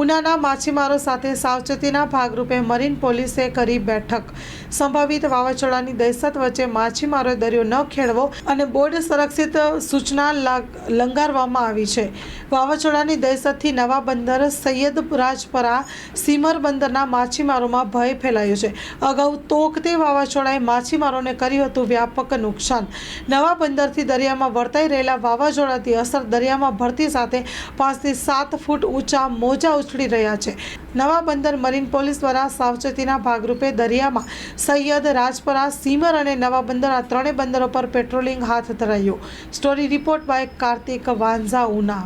ઉનાના માછીમારો સાથે સાવચેતીના ભાગરૂપે મરીન પોલીસે કરી બેઠક। સંભવિત વાવાઝોડાની દહેશત વચ્ચે માછીમારોએ દરિયો ન ખેડવો અને બોર્ડ સંરક્ષિત સૂચના લંગારવામાં આવી છે। વાવાઝોડાની દહેશતથી નવા બંદર સૈયદરાજપરા સીમર બંદરના માછીમારોમાં ભય ફેલાયો છે। અગાઉ તોકતે વાવાઝોડાએ માછીમારોને કર્યું હતું વ્યાપક નુકસાન। નવા બંદરથી દરિયામાં વર્તાઈ રહેલા વાવાઝોડાથી અસર દરિયામાં ભરતી સાથે 5 થી 7 ફૂટ ઊંચા મોજા ઉછળી રહ્યા છે। નવા બંદર મરીન પોલીસ દ્વારા સાવચેતીના ભાગરૂપે દરિયામાં સૈયદ, રાજપરા, સીમર અને નવા બંદર આ ત્રણેય બંદરો પર પેટ્રોલિંગ હાથ ધરાયું। Story report by Kartik Vanza, Una.